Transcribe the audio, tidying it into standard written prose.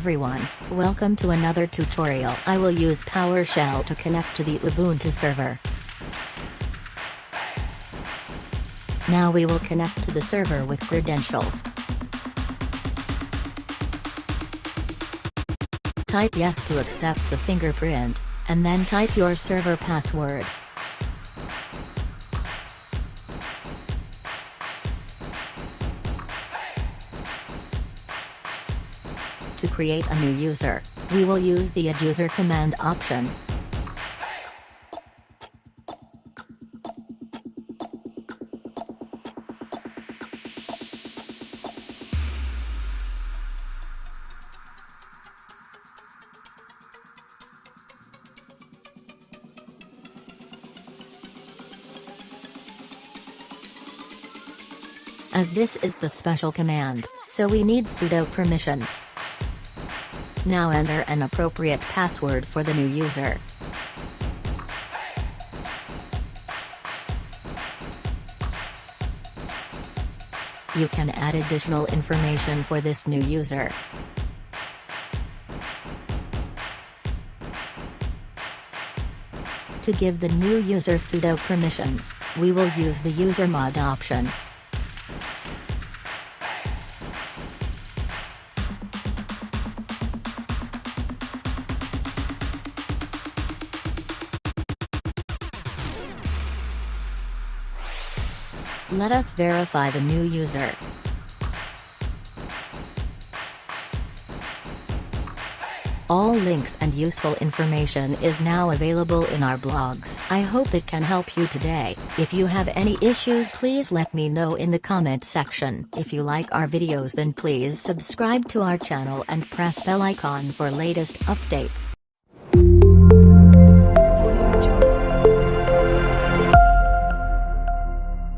everyone, welcome to another tutorial. I will use PowerShell to connect to the Ubuntu server. Now we will connect to the server with credentials. Type yes to accept the fingerprint, and then type your server password. To create a new user, we will use the add user command option. As this is the special command, so we need sudo permission. Now enter an appropriate password for the new user. You can add additional information for this new user. To give the new user sudo permissions, we will use the user mod option. Let us verify the new user. All links and useful information is now available in our blogs. I hope it can help you today. If you have any issues, please let me know in the comment section. If you like our videos, then please subscribe to our channel and press bell icon for latest updates.